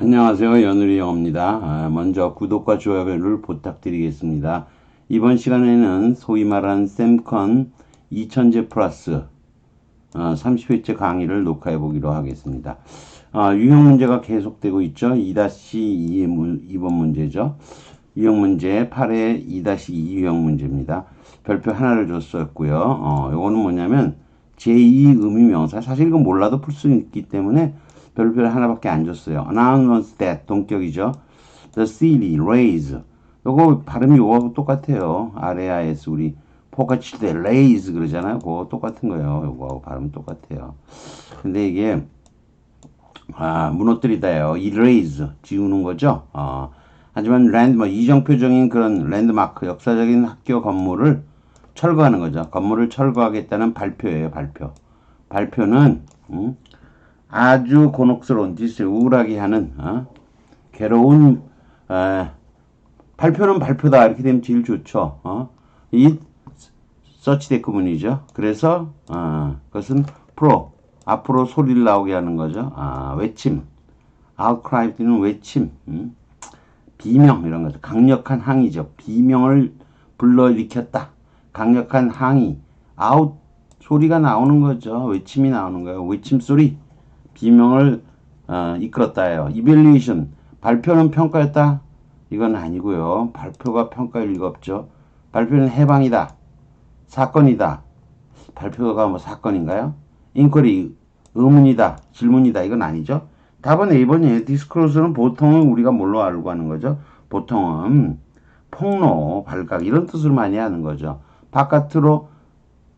안녕하세요. 연우리 영어입니다. 먼저 구독과 좋아요를 부탁드리겠습니다. 이번 시간에는 소위 말하는 쌤컨 2000제 플러스 30회째 강의를 녹화해 보기로 하겠습니다. 유형 문제가 계속되고 있죠. 2-2번 문제죠. 유형 문제 8의 2-2 유형 문제입니다. 별표 하나를 줬었고요. 요거는 뭐냐면 제2 의미명사. 사실 이건 몰라도 풀 수 있기 때문에 별표를 하나밖에 안 줬어요. Announce that 동격이죠. The city raise. 요거 발음이 요거하고 똑같아요. RAIS 우리 포카 칠 때 raise 그러잖아요. 그거 똑같은 거예요. 요거하고 발음 똑같아요. 근데 이게 무너뜨리다예요. erase 지우는 거죠. 하지만 이정표적인 그런 랜드마크 역사적인 학교 건물을 철거하는 거죠. 건물을 철거하겠다는 발표예요. 발표는 아주 곤혹스러운 짓을 우울하게 하는 괴로운 발표는 발표다 이렇게 되면 제일 좋죠. 이 서치데크문이죠. 그래서 그것은 앞으로 소리를 나오게 하는 거죠. 외침, outcry는 외침, 비명 이런 거죠. 강력한 항의죠. 비명을 불러일으켰다. 강력한 항의, 아웃 소리가 나오는 거죠. 외침이 나오는 거예요. 외침 소리. 비명을 이끌었다예요. evaluation 발표는 평가였다. 이건 아니고요. 발표가 평가일 리가 없죠. 발표는 해방이다. 사건이다. 발표가 뭐 사건인가요? inquiry 의문이다. 질문이다. 이건 아니죠. 답은 A번이에요. disclose는 보통은 우리가 뭘로 알고 하는 거죠? 보통은 폭로, 발각 이런 뜻을 많이 하는 거죠. 바깥으로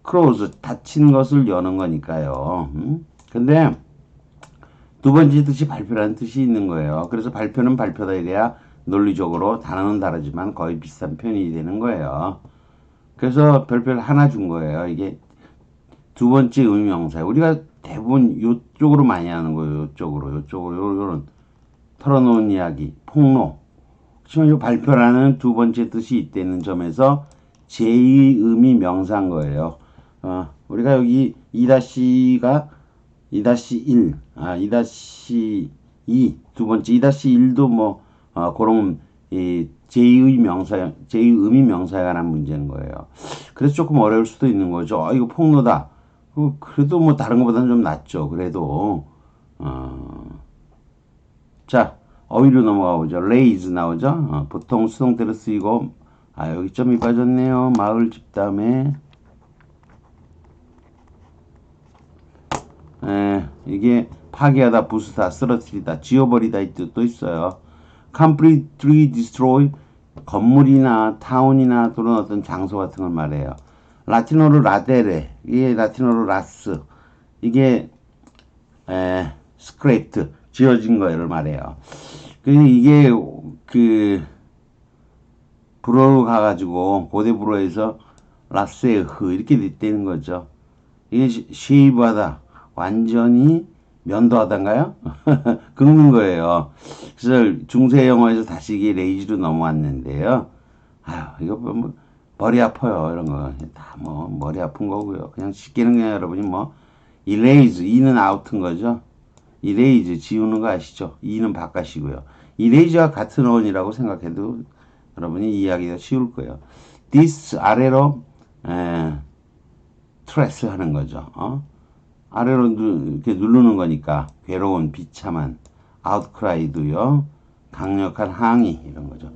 close 닫힌 것을 여는 거니까요. 근데 두 번째 뜻이 발표라는 뜻이 있는 거예요. 그래서 발표는 발표다 이래야 논리적으로 단어는 다르지만 거의 비슷한 표현이 되는 거예요. 그래서 별표를 하나 준 거예요. 이게 두 번째 의미명사. 우리가 대부분 요쪽으로 많이 하는 거예요. 요쪽으로 요런 털어놓은 이야기, 폭로. 그렇지만 이 발표라는 두 번째 뜻이 있다는 점에서 제2 의미명사인 거예요. 우리가 여기 2-가 2-1, 2-2, 두 번째 2-1도 뭐, 그런, 제2의미 명사에 관한 문제인 거예요. 그래서 조금 어려울 수도 있는 거죠. 이거 폭로다. 그래도 뭐 다른 것보다는 좀 낫죠. 그래도, 자, 어휘로 넘어가 보죠. raise 나오죠. 보통 수동태로 쓰이고, 여기 점이 빠졌네요. 마을 집 다음에, 이게 파괴하다, 부수다, 쓰러뜨리다, 지워버리다 이 뜻도 있어요. completely destroy 건물이나 타운이나 또는 어떤 장소 같은 걸 말해요. 라틴어로 라데레, 이게 라틴어로 라스, 이게 scraped 지어진 거를 말해요. 이게 불어로 가가지고 고대 불어에서 라스의 흐 이렇게 됐다는 거죠. 이게 쉐이브하다. 완전히 면도하단가요? 긁는 거예요. 그래서 중세 영어에서 다시 이게 레이지로 넘어왔는데요. 이거 뭐 머리 아파요. 이런 거. 다 뭐 머리 아픈 거고요. 그냥 쉽게는 그냥 여러분이 뭐 erase, e는 out인 거죠. erase, 지우는 거 아시죠? e는 바깥이고요. erase와 같은 어원이라고 생각해도 여러분이 이해하기가 쉬울 거예요. this 아래로 트레스 하는 거죠. 아래로 이렇게 누르는 거니까 괴로운 비참한 outcry도요. 강력한 항의 이런 거죠.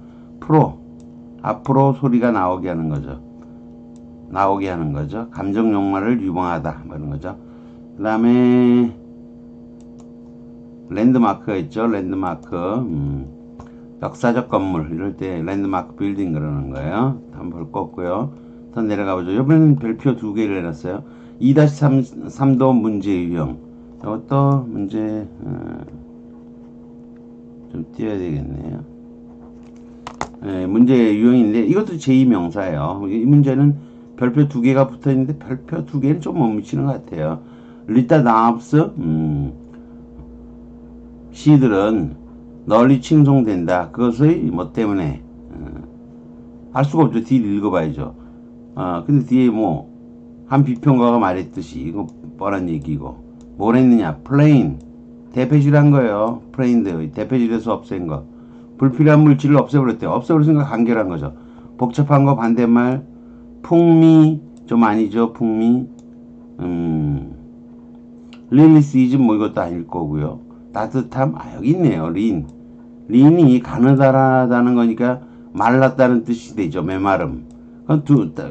앞으로 소리가 나오게 하는 거죠. 감정 욕망을 유발하다 이런 거죠. 그 다음에 랜드마크가 있죠. 랜드마크 역사적 건물 이럴 때 랜드마크 빌딩 그러는 거예요. 한번 볼 거 없고요. 더 내려가 보죠. 이번에는 별표 두 개를 해놨어요. 2-3도 문제 유형. 이것도 문제 좀 띄워야 되겠네요. 문제 유형인데 이것도 제2명사예요. 이 문제는 별표 두 개가 붙어 있는데 별표 두 개는 좀 못 미치는 것 같아요. 리타 나압스 시들은 널리 칭송된다. 그것의 뭐 때문에 할 수가 없죠. 뒤를 읽어봐야죠. 근데 뒤에 뭐 한 비평가가 말했듯이 이거 뻔한 얘기고 뭘 했느냐 plain 대패질한 거예요. 프레인드. 대패질에서 없앤 거. 불필요한 물질을 없애버렸대요. 없애버렸으니까 간결한 거죠. 복잡한 거 반대말. 풍미. 좀 아니죠. 풍미. 릴리시즘 뭐 이것도 아닐 거고요. 따뜻함. 아, 여기 있네요. 린. 린이 가느다라다는 거니까 말랐다는 뜻이 되죠. 메마름.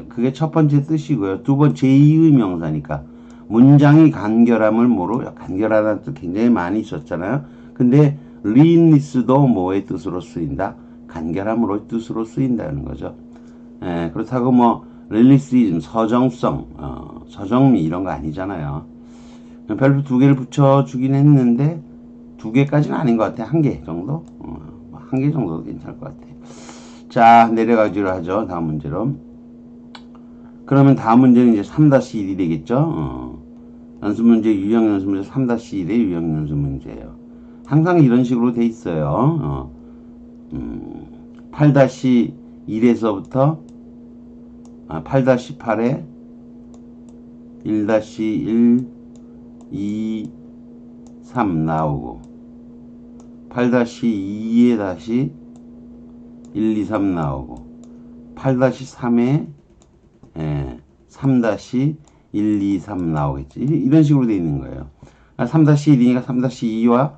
그게 첫 번째 뜻이고요. 두 번째 제2의 명사니까 문장이 간결함을 간결하다는 뜻 굉장히 많이 있었잖아요. 근데 린니스도 뭐의 뜻으로 쓰인다? 간결함으로 뜻으로 쓰인다는 거죠. 그렇다고 뭐 릴리시즘, 서정성, 서정미 이런 거 아니잖아요. 별표 2개를 붙여주긴 했는데 2개까지는 아닌 것 같아. 1개 정도? 1개 정도 괜찮을 것 같아. 자, 내려가기로 하죠. 다음 문제로. 그러면 다음 문제는 이제 3-1이 되겠죠. 연습문제, 유형 연습문제 3-1의 유형 연습문제예요. 항상 이런 식으로 돼 있어요. 8-1에서부터 8-8에 1-1, 2, 3 나오고 8-2에 다시 1, 2, 3 나오고 8-3에 3-1, 2, 3 나오겠지. 이런 식으로 돼 있는 거예요. 3-1이니까 3-2와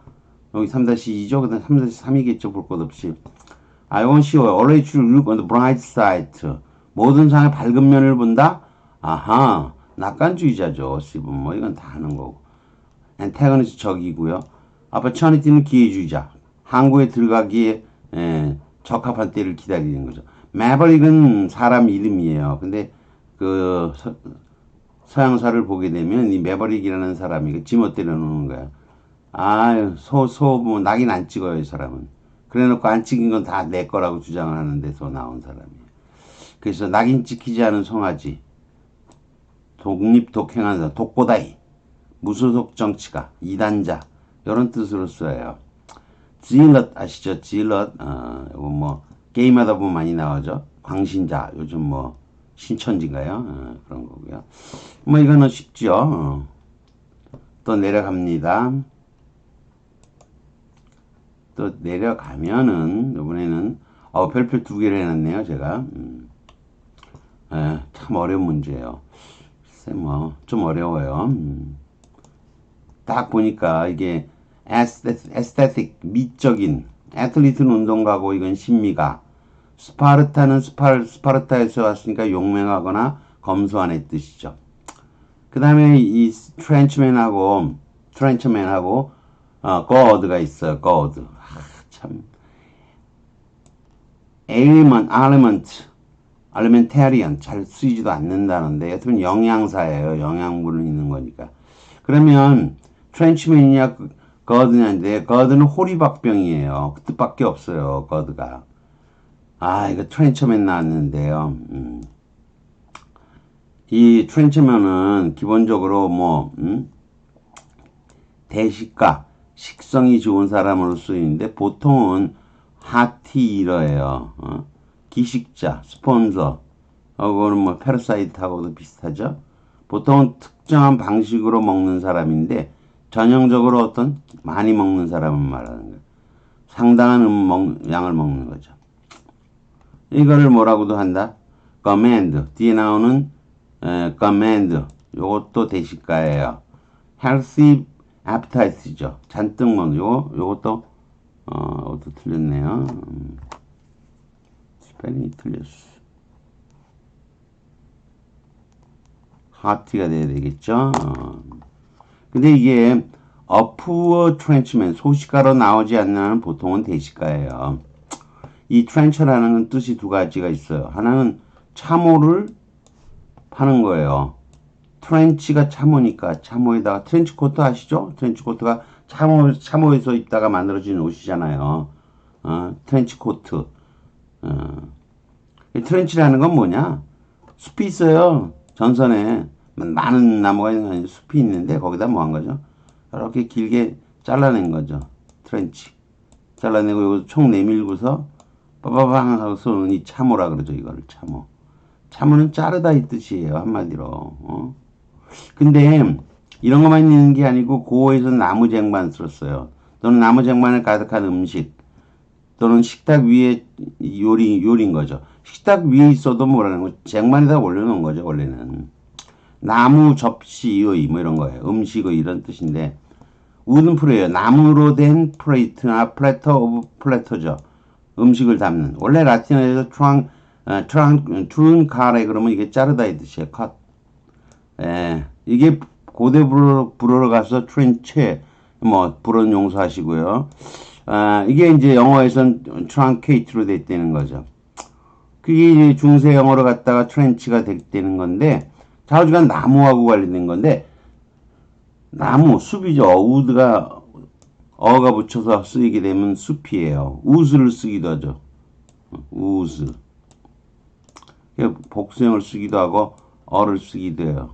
여기 3-2죠. 그 다음 3-3이겠죠. 볼 것 없이. 이건 쉬워요. Always look on the bright side. 모든 상의 밝은 면을 본다. 아하. 낙관주의자죠. 씹은 뭐 이건 다 하는 거고. antagonist 적이고요. opportunity는 기회주의자. 항구에 들어가기에 적합한 때를 기다리는 거죠. 매버릭은 사람 이름이에요. 근데 그 서양사를 보게 되면 이 매버릭이라는 사람이 지멋대로 놓는 거야. 뭐 낙인 안 찍어요, 이 사람은. 그래놓고 안 찍은 건 다 내 거라고 주장을 하는 데서 나온 사람이에요. 그래서 낙인 찍히지 않은 송아지, 독립 독행하는 사람, 독고다이, 무소속 정치가, 이단자 이런 뜻으로 써요. 질럿 아시죠? 질럿. 이거 뭐 게임하다 보면 많이 나오죠. 광신자, 요즘 뭐 신천지인가요? 그런 거고요. 뭐 이거는 쉽죠. 또 내려갑니다. 또 내려가면은 이번에는 별표 2개를 해놨네요. 제가 참 어려운 문제예요. 글쎄 뭐 좀 어려워요. 딱 보니까 이게 에스테틱 미적인, 애틀리트는 운동가고 이건 신미가, 스파르타는 스파르타에서 왔으니까 용맹하거나 검소한의 뜻이죠. 그 다음에 이 트렌치맨하고 거드가 있어요. 거드. 참. 알리멘테리언 잘 쓰이지도 않는다는데 여튼 영양사예요. 영양분을 있는 거니까. 그러면 트렌치맨이냐 거드냐인데 거드는 호리박병이에요. 그 뜻밖에 없어요. 거드가. 이거 트렌치맨 나왔는데요. 이 트렌치맨은 기본적으로 뭐 대식가, 식성이 좋은 사람으로 쓰이는데 보통은 하티러예요. 기식자, 스폰서, 그거는 뭐 패러사이트하고도 비슷하죠. 보통은 특정한 방식으로 먹는 사람인데 전형적으로 어떤 많이 먹는 사람을 말하는 거예요. 상당한 양을 먹는 거죠. 이거를 뭐라고도 한다? command. 뒤에 나오는 command. 요것도 대식가예요. healthy appetite죠. 잔뜩 먹는 요것도 이것도 틀렸네요. 스펠링이 틀렸어. hearty가 돼야 되겠죠. 근데 이게 a poor trenchman, 소식가로 나오지 않는 보통은 대식가예요. 이 trench라는 뜻이 두 가지가 있어요. 하나는 참호를 파는 거예요. 트렌치가 참호니까 참호에다가 트렌치코트 아시죠? 트렌치코트가 참호에서 입다가 만들어진 옷이잖아요. 트렌치코트. 트렌치라는 건 뭐냐? 숲이 있어요. 전선에 많은 나무가 있는 숲이 있는데 거기다 뭐 한 거죠? 이렇게 길게 잘라낸 거죠. 트렌치. 잘라내고 이거 총 내밀고서 빠바방 하고 쏘는 이 참호라 그러죠. 이거를 참호. 참호는 자르다 이 뜻이에요. 한마디로. 근데 이런 것만 있는 게 아니고 고어에서 나무 쟁반 썼어요. 또는 나무 쟁반에 가득한 음식 또는 식탁 위에 요리인 거죠. 식탁 위에 있어도 뭐라는 거 쟁반에다 올려놓은 거죠. 원래는 나무 접시의 뭐 이런 거예요. 음식의 이런 뜻인데 우든 플레이어 나무로 된 플레이트나 플래터 오브 플래터죠. 음식을 담는 원래 라틴어에서 트룬카레 그러면 이게 자르다 이 뜻이에요. 컷. 예, 이게 고대 불어로 가서 트렌체 뭐 불어는 용서하시고요. 아, 이게 이제 영어에선 트랑케이트로 됐다는 거죠. 그게 이제 중세 영어로 갔다가 트렌치가 됐다는 건데 좌우지간 나무하고 관련된 건데 나무 숲이죠. 우드가 어가 붙여서 쓰이게 되면 숲이에요. 우스를 쓰기도 하죠. 우스. 복수형을 쓰기도 하고 어를 쓰기도 해요.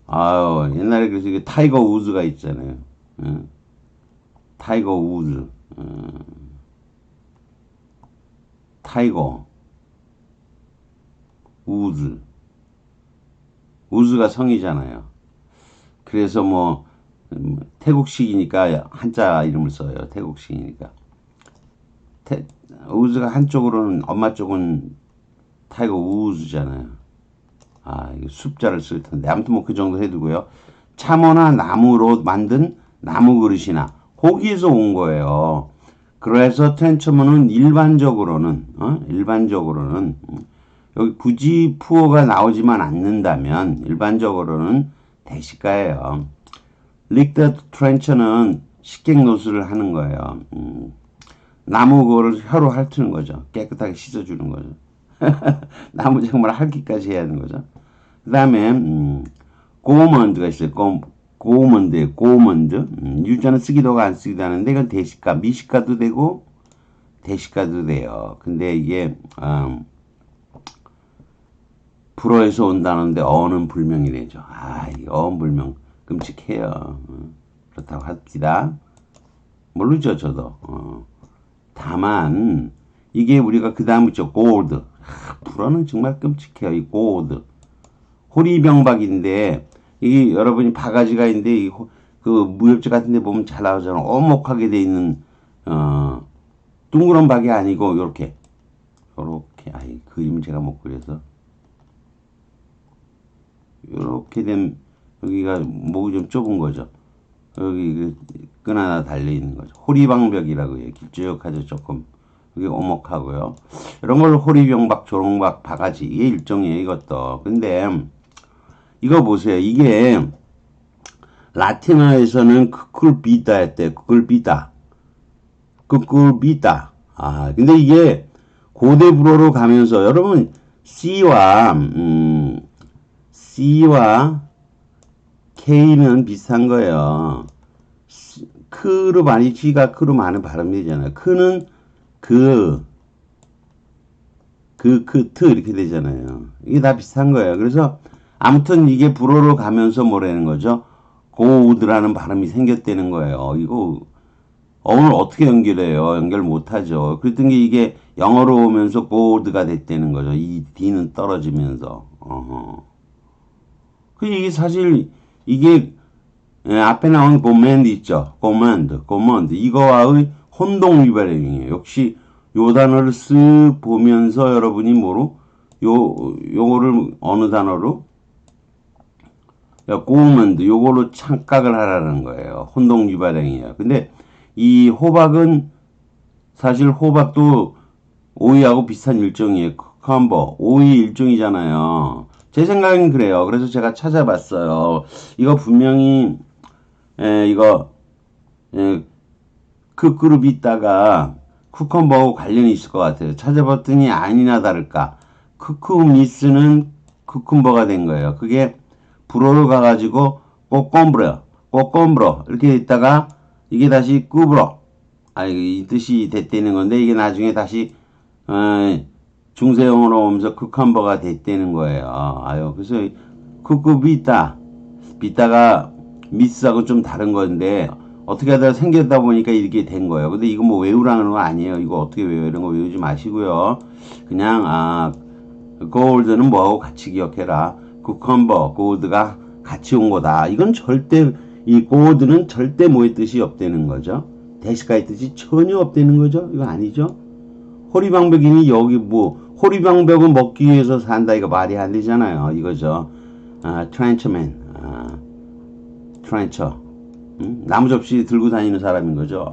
아유, 옛날에 그래서 이게 타이거 우즈가 있잖아요. 응? 타이거 우즈. 타이거 우즈. 우즈가 성이잖아요. 그래서 뭐 태국식이니까 한자 이름을 써요. 태국식이니까. 우즈가 한쪽으로는 엄마 쪽은 타이거 우즈잖아요. 아, 이거 숫자를 쓸 텐데. 아무튼 뭐 그 정도 해두고요. 참어나 나무로 만든 나무 그릇이나 거기에서 온 거예요. 그래서 트렌처문은 일반적으로는 여기 굳이 푸어가 나오지만 않는다면 일반적으로는 대시가예요. 릭더 트렌처는 식객 노수를 하는 거예요. 나무 그거를 혀로 핥는 거죠. 깨끗하게 씻어주는 거죠. 나무 정말 핥기까지 해야 하는 거죠. 그 다음에 고먼드가 있어요. 고먼드. 유자는 쓰기도 하고 안 쓰기도 하는데 이건 대시가, 미시가도 되고 대시가도 돼요. 근데 이게 불어에서 온다는데 어는 불명이래죠. 아, 이 어는 불명 끔찍해요. 그렇다고 합시다. 모르죠, 저도. 다만 이게 우리가 그 다음 있죠. 골드. 불어는 정말 끔찍해요. 이 골드. 호리병박인데 이게 여러분이 바가지가 있는데 그 무협지 같은 데 보면 잘 나오잖아. 오목하게 돼 있는 둥그런 박이 아니고 요렇게 아이 그림을 제가 못 그려서 요렇게 된 여기가 목이 좀 좁은 거죠. 여기 끈 하나 달려 있는 거죠. 호리방벽이라고 해요. 길쭉하죠 조금. 이게 오목하고요. 이런 걸 호리병박, 조롱박, 바가지 이게 일종이에요 이것도. 근데 이거 보세요. 이게 라틴어에서는 크쿨비다 했대요. 크쿨비다. 아, 근데 이게 고대 불어로 가면서 여러분 C와 K는 비슷한 거예요. 크로 많이 G가 크로 많은 발음이 되잖아요. 크는 트 이렇게 되잖아요. 이게 다 비슷한 거예요. 그래서 아무튼 이게 불어로 가면서 뭐라는 거죠? 고우드라는 발음이 생겼다는 거예요. 이거 어를 어떻게 연결해요? 연결 못하죠. 그랬던 게 이게 영어로 오면서 고우드가 됐다는 거죠. 이 D는 떨어지면서. 그 이게 사실 이게 앞에 나온 command 있죠. command. 이거와의 혼동 유발행이에요. 역시 요 단어를 쓱 보면서 여러분이 요거를 어느 단어로? command, 요거로 착각을 하라는 거예요. 혼동 유발행이에요. 근데 이 호박은 사실 호박도 오이하고 비슷한 일종이에요. 컴버. 오이 일종이잖아요. 제 생각엔 그래요. 그래서 제가 찾아봤어요. 이거 분명히 그 그룹이 있다가 쿠컴버하고 관련이 있을 것 같아요. 찾아봤더니 아니나 다를까. 쿠쿠미스는 쿠컴버가 된 거예요. 그게 불어로 가가지고 꼬꼼브러 이렇게 있다가 이게 다시 꾸브러 이 뜻이 됐다는 건데 이게 나중에 다시 중세 영어로 오면서 쿠컴버가 됐다는 거예요. 그래서 비타가 미스하고 좀 다른 건데 어떻게 하다가 생겼다 보니까 이렇게 된 거예요. 근데 이거 뭐 외우라는 거 아니에요. 이거 어떻게 외워? 이런 거 외우지 마시고요. 그냥 골드는 뭐하고 같이 기억해라. 쿠컴버, 골드가 같이 온 거다. 이건 절대, 이 god는 절대 뭐의 뜻이 없다는 거죠. 대식가의 뜻이 전혀 없다는 거죠. 이거 아니죠. 호리방벽이니 여기 뭐, 호리방벽은 먹기 위해서 산다. 이거 말이 안 되잖아요. 이거죠. 트렌처맨, 트렌처. 나무 접시 들고 다니는 사람인 거죠.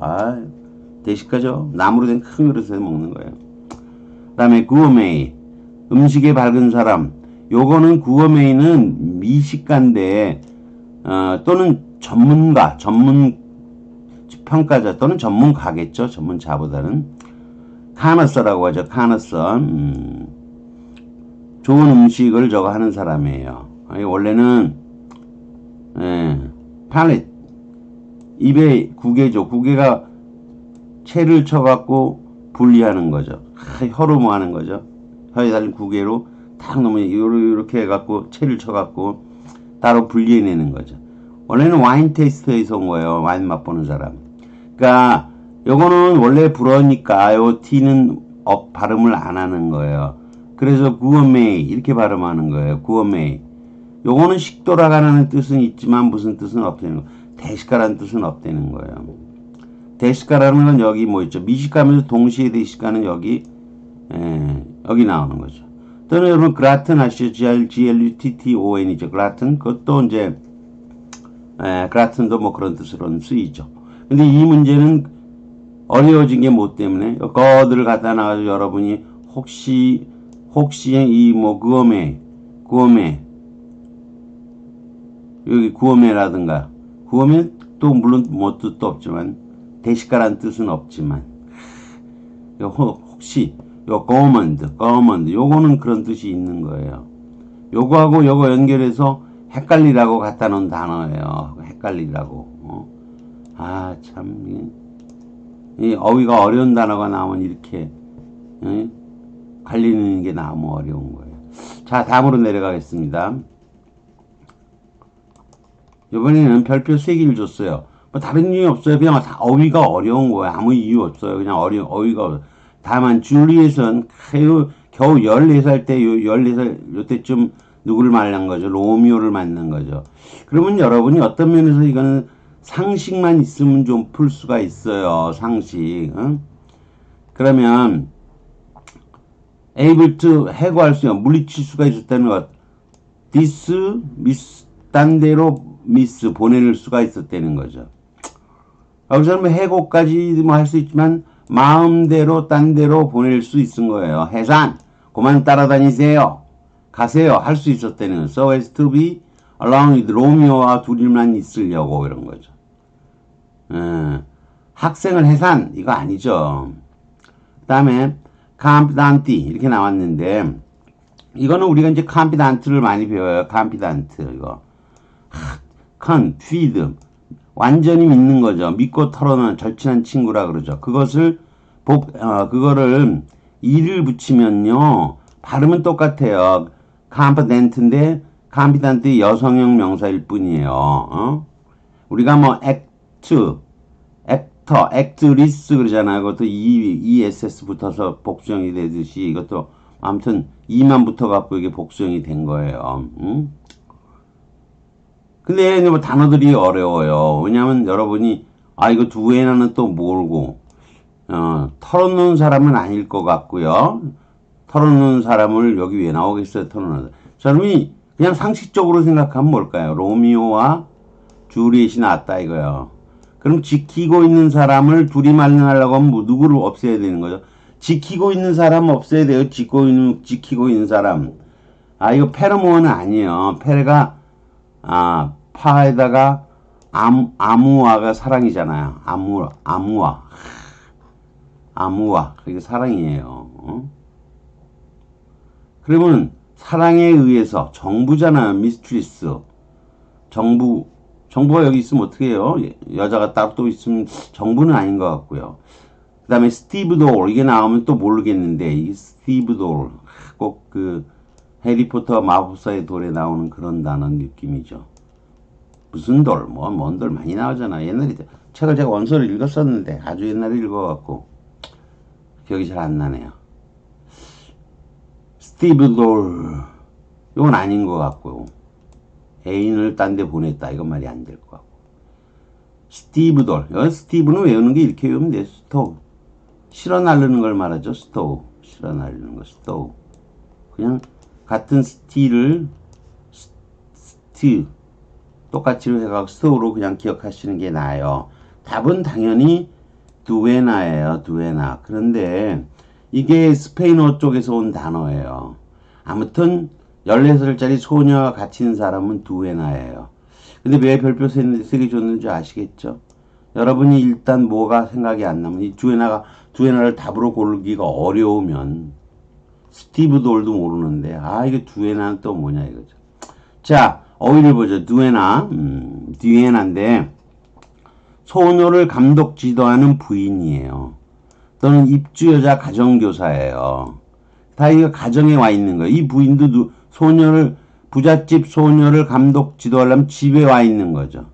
대식가죠. 나무로 된 큰 그릇에서 먹는 거예요. 그 다음에 구어메이, 음식에 밝은 사람. 요거는 구어메이는 미식가인데 또는 전문가, 전문 평가자 또는 전문가겠죠. 전문자보다는 카너서라고 하죠. 카너서. 좋은 음식을 저거 하는 사람이에요. 원래는 팔릿, 입에 구개죠. 구개가 채를 쳐갖고 분리하는 거죠. 혀로 뭐 하는 거죠. 혀에 달린 구개로 탁 놓으면 이렇게 해갖고 채를 쳐갖고 따로 분리해내는 거죠. 원래는 와인 테이스터에서 온 거예요. 와인 맛보는 사람. 그러니까 요거는 원래 불어니까 요 T는 발음을 안 하는 거예요. 그래서 구어메이 이렇게 발음하는 거예요. 구어메이. 요거는 식도락이라는 뜻은 있지만 무슨 뜻은 없다는 거예요. 대식가라는 뜻은 없다는 거예요. 대식가라는 건 여기 뭐 있죠. 미식가면서 동시에 대식가는 여기 나오는 거죠. 또는 여러분 그라튼 아시죠? GLUTTON이죠. 그라튼. 그것도 이제 그라튼도 뭐 그런 뜻으로는 쓰이죠. 근데 이 문제는 어려워진 게 뭐 때문에 거들을 갖다 놔가지고 여러분이 혹시 이 뭐 구어메 여기 구어메라든가 구어메 또 물론 뭐 뜻도 없지만 대식가란 뜻은 없지만 혹시 요 거먼드 요거는 그런 뜻이 있는 거예요. 요거하고 요거 연결해서 헷갈리라고 갖다 놓은 단어예요. 헷갈리라고. 참 이 어휘가 어려운 단어가 나오면 이렇게 갈리는 게 너무 어려운 거예요. 자, 다음으로 내려가겠습니다. 이번에는 별표 3개를 줬어요. 뭐 다른 이유 없어요. 그냥 어휘가 어려운 거예요. 아무 이유 없어요. 그냥 어휘가 없어요. 다만 줄리엣은 겨우 14살 때 14살 요때쯤 누구를 만난 거죠? 로미오를 만난 거죠. 그러면 여러분이 어떤 면에서 이거는 상식만 있으면 좀 풀 수가 있어요. 상식. 그러면 able to 해고할 수 있는 물리칠 수가 있었다는 것. 딴 데로 보낼 수가 있었다는 거죠. 여기서는 뭐 해고까지 뭐 할 수 있지만 마음대로 딴 데로 보낼 수 있은 거예요. 해산 그만 따라다니세요. 가세요. 할 수 있었다는 거예요. So as to be along with 로미오와 둘이만 있으려고 이런 거죠. 학생을 해산 이거 아니죠. 그 다음에 confident 이렇게 나왔는데 이거는 우리가 이제 confident를 많이 배워요. confident 이거 feed 완전히 믿는 거죠. 믿고 털어놓은 절친한 친구라 그러죠. 그거를 이를 붙이면요 발음은 똑같아요. confident인데 confident 여성형 명사일 뿐이에요. 우리가 뭐 actress 그러잖아요. 그것도 ESS 붙어서 복수형이 되듯이 이것도 아무튼 E만 붙어갖고 이게 복수형이 된 거예요. 근데 뭐 단어들이 어려워요. 왜냐하면 여러분이 이거 두 개나는 또 모르고 털어놓은 사람은 아닐 것 같고요. 털어놓은 사람을 여기 왜 나오겠어요? 털어놓은 사람이 그냥 상식적으로 생각하면 뭘까요? 로미오와 주리엣이 나왔다 이거요. 그럼 지키고 있는 사람을 둘이 만나려고 하면 뭐 누구를 없애야 되는 거죠? 지키고 있는 사람 없애야 돼요. 지키고 있는 사람. 이거 페로몬은 아니에요. 페레가 파에다가 아무와가 사랑이잖아요. 아무와 그게 사랑이에요. 그러면 사랑에 의해서 정부잖아요. 미스트리스 정부가 여기 있으면 어떻게 해요? 여자가 따로 또 있으면 정부는 아닌 것 같고요. 그 다음에 스티브 돌 이게 나오면 또 모르겠는데 이 스티브 돌 꼭 그 해리포터 마법사의 돌에 나오는 그런 단어 느낌이죠. 무슨 돌 뭔 돌 많이 나오잖아. 옛날에 책을 제가 원서를 읽었었는데 아주 옛날에 읽어갖고 기억이 잘 안 나네요. 스티브 돌 이건 아닌 것 같고 애인을 딴 데 보냈다. 이건 말이 안 될 것 같고. 스티브 돌. 스티브는 외우는 게 이렇게 외우면 돼. 스토우. 실어 나르는 걸 말하죠. 스토우. 실어 나르는 거. 스토우. 그냥 같은 스티를 스티 똑같이 해가지고 스토우로 그냥 기억하시는 게 나아요. 답은 당연히 두에나예요. 두에나. 그런데 이게 스페인어 쪽에서 온 단어예요. 아무튼 14살짜리 소녀와 같이 있는 사람은 두에나예요. 근데 왜 별표 3개 줬는지 아시겠죠? 여러분이 일단 뭐가 생각이 안 나면 이 두에나를 답으로 고르기가 어려우면 스티브 돌도 모르는데 이게 두에나는 또 뭐냐 이거죠. 자, 어휘를 보죠. 두에나인데 소녀를 감독 지도하는 부인이에요. 또는 입주 여자 가정교사예요. 다 이거 가정에 와 있는 거예요. 이 부인도 부잣집 소녀를 감독 지도하려면 집에 와 있는 거죠.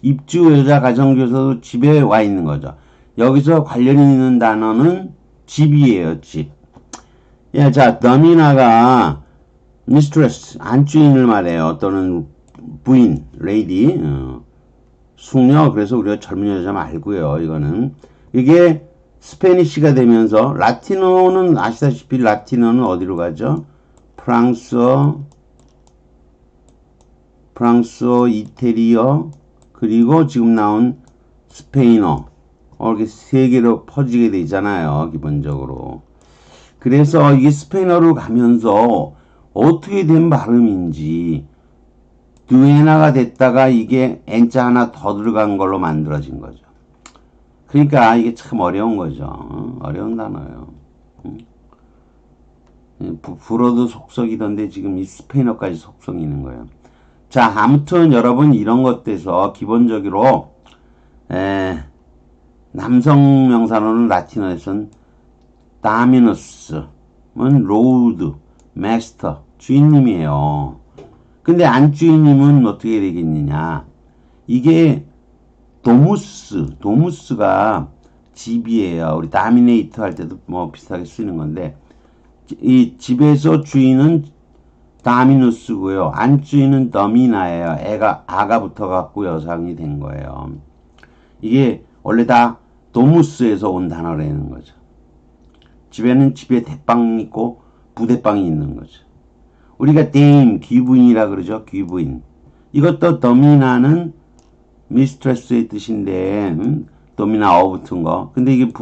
입주 여자 가정교사도 집에 와 있는 거죠. 여기서 관련이 있는 단어는 집이에요. 집. 자, 더미나가 미스트레스, 안주인을 말해요. 또는 부인, 레이디, 숙녀. 그래서 우리가 젊은 여자 말고요. 이거는 이게 스페니쉬가 되면서 라틴어는 아시다시피 라틴어는 어디로 가죠? 프랑스어, 이태리어, 그리고 지금 나온 스페인어. 이렇게 세 개로 퍼지게 되잖아요. 기본적으로. 그래서 이게 스페인어로 가면서 어떻게 된 발음인지 두에나가 됐다가 이게 N자 하나 더 들어간 걸로 만들어진 거죠. 그러니까 이게 참 어려운 거죠. 어려운 단어예요. 불어도 속썩이던데 지금 이 스페인어까지 속썩이는 거예요. 자, 아무튼 여러분 이런 것에서 기본적으로 남성 명사로는 라틴어에서는 다미누스는 로드, 마스터, 주인님이에요. 근데 안주인님은 어떻게 되겠느냐? 이게 도무스가 집이에요. 우리 다미네이터 할 때도 뭐 비슷하게 쓰는 건데 이 집에서 주인은 다미누스고요. 안주인은 더미나예요. 아가 붙어갖고 여성이 된 거예요. 이게 원래 다 도무스에서 온 단어라는 거죠. 집에는 집에 대빵이 있고 부대빵이 있는 거죠. 우리가 데임, 귀부인이라 그러죠. 귀부인. 이것도 더미나는 미스트레스의 뜻인데 도미나어 붙은 거. 근데 이게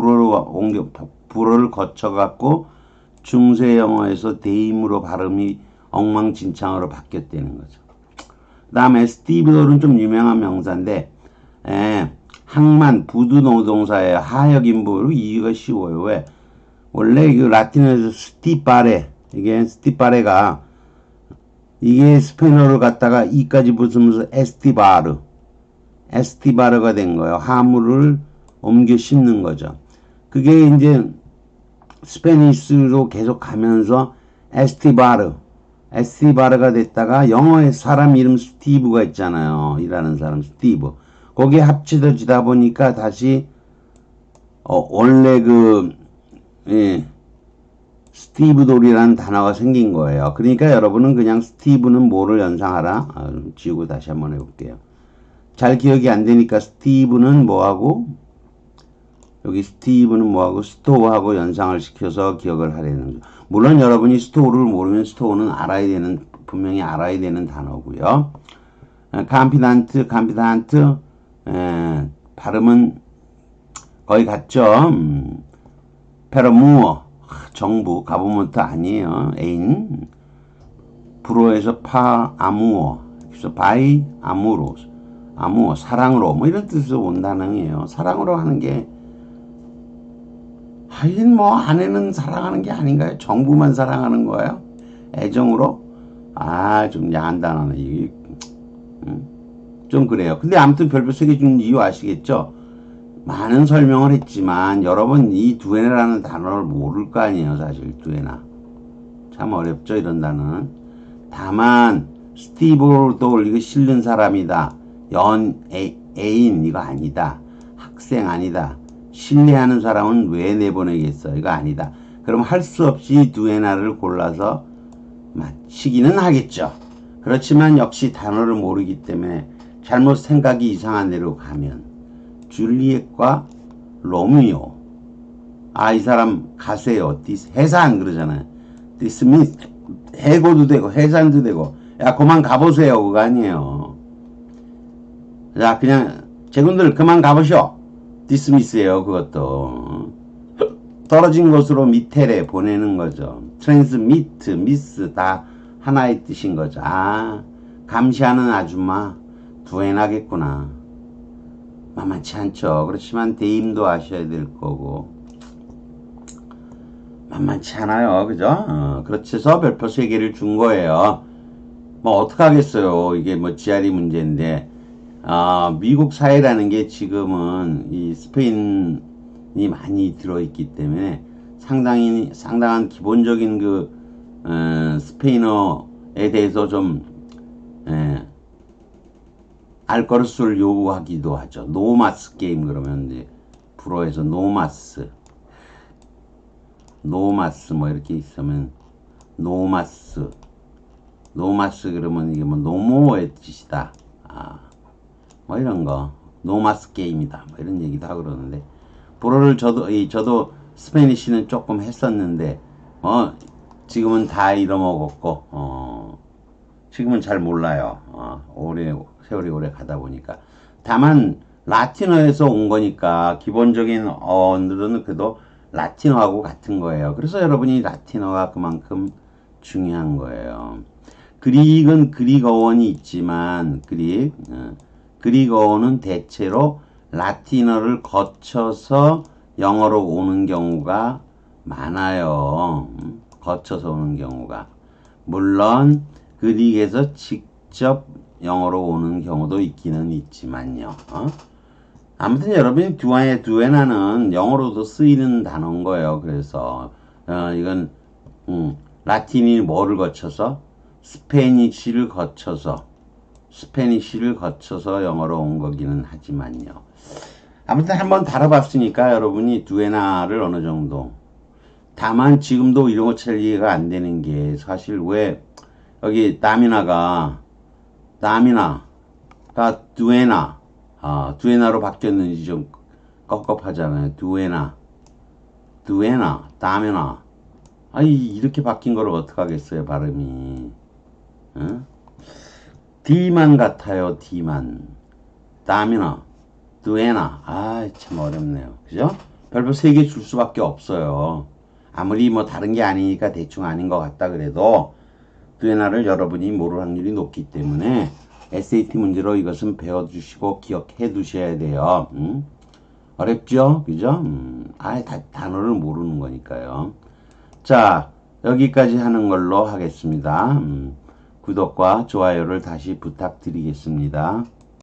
불어를 거쳐갖고 중세 영어에서 데임으로 발음이 엉망진창으로 바뀌었다는 거죠. 그 다음에 스티브 돌은 좀 유명한 명사인데 항만 부두 노동사예요. 하역인부로 이해가 쉬워요. 왜? 원래 그 라틴어에서 스티파레가 이게 스페인어를 갖다가 이까지 붙으면서 에스티바르가 된 거예요. 하물을 옮겨 심는 거죠. 그게 이제 스페니쉬로 계속 가면서 에스티바르가 됐다가 영어에 사람 이름 스티브가 있잖아요. 일하는 사람 스티브. 거기에 합쳐지다 보니까 다시 원래 스티브 돌이라는 단어가 생긴 거예요. 그러니까 여러분은 그냥 스티브는 뭐를 연상하라? 지우고 다시 한번 해볼게요. 잘 기억이 안 되니까 스티브는 뭐하고 여기 스티브는 뭐하고 스토어하고 연상을 시켜서 기억을 하려는 거죠. 물론 여러분이 스토어를 모르면 스토어는 분명히 알아야 되는 단어고요. 캄피단트 발음은 거의 같죠. 페러무어 정부 가버먼트 아니에요. 애인 불어에서 아무어 그래서 바이 아무어 사랑으로 뭐 이런 뜻에서 온 단어예요. 사랑으로 하는 게 하긴 뭐 아내는 사랑하는 게 아닌가요? 정부만 사랑하는 거예요? 애정으로? 좀 야한 단어네. 이게 좀 그래요. 근데 아무튼 별표 3개 준 이유 아시겠죠? 많은 설명을 했지만 여러분 이 두에나라는 단어를 모를 거 아니에요. 사실 두에나 참 어렵죠. 이런 단어는. 다만 스티브도 이거 실른 사람이다. 애인 이거 아니다. 학생 아니다. 신뢰하는 사람은 왜 내보내겠어? 이거 아니다. 그럼 할 수 없이 두에나를 골라서 맞히기는 하겠죠. 그렇지만 역시 단어를 모르기 때문에 잘못 생각이 이상한 데로 가면 줄리엣과 로미오. 아, 이 사람 가수예요. 해산 그러잖아요. 디스미스 해고도 되고 해산도 되고. 야, 그만 가보세요. 그거 아니에요. 자, 그냥 제군들 그만 가보쇼. 디스미스예요. 그것도 떨어진 곳으로 밑에래 보내는 거죠. 트랜스미트, 미스 다 하나의 뜻인 거죠. 아, 감시하는 아줌마 두해나겠구나. 만만치 않죠. 그렇지만 대임도 아셔야 될 거고 만만치 않아요. 그죠? 그렇지 해서 별표 3개를 준 거예요. 뭐 어떡하겠어요. 이게 뭐 GRE 문제인데 미국 사회라는 게 지금은 이 스페인이 많이 들어있기 때문에 상당한 기본적인 스페인어에 대해서 좀 알 것을 요구하기도 하죠. 노마스 게임 그러면 이제 불어에서 노마스 뭐 이렇게 있으면 노마스 그러면 이게 뭐 노모의 뜻이다. 뭐 이런 거 노마스 게임이다. 뭐 이런 얘기도 하고 그러는데 불어를 저도 스페니쉬는 조금 했었는데 지금은 다 잃어먹었고 지금은 잘 몰라요. 세월이 오래 가다 보니까. 다만 라틴어에서 온 거니까 기본적인 어들은 그래도 라틴어하고 같은 거예요. 그래서 여러분이 라틴어가 그만큼 중요한 거예요. 그릭은 그릭어원이 있지만 그릭어원은 대체로 라틴어를 거쳐서 영어로 오는 경우가 많아요. 거쳐서 오는 경우가. 물론 그릭에서 직접 영어로 오는 경우도 있기는 있지만요. 아무튼 여러분이 두에나는 영어로도 쓰이는 단어인 거예요. 그래서 이건 라틴이 뭐를 거쳐서 스페니쉬를 거쳐서 영어로 온 거기는 하지만요. 아무튼 한번 다뤄봤으니까 여러분이 두에나를 어느 정도. 다만 지금도 이런 거 잘 이해가 안 되는 게 사실 왜 여기 다미나가 두에나로 바뀌었는지 좀 깝깝하잖아요. 다미나. 이렇게 바뀐 걸 어떡하겠어요, 발음이. D만 같아요, D만. 다미나, 두에나. 참 어렵네요. 그죠? 별표 3개 줄 수밖에 없어요. 아무리 뭐 다른 게 아니니까 대충 아닌 것 같다 그래도 두에나를 여러분이 모를 확률이 높기 때문에 SAT 문제로 이것은 배워주시고 기억해 두셔야 돼요. 어렵죠? 그죠? 단어를 모르는 거니까요. 자, 여기까지 하는 걸로 하겠습니다. 구독과 좋아요를 다시 부탁드리겠습니다.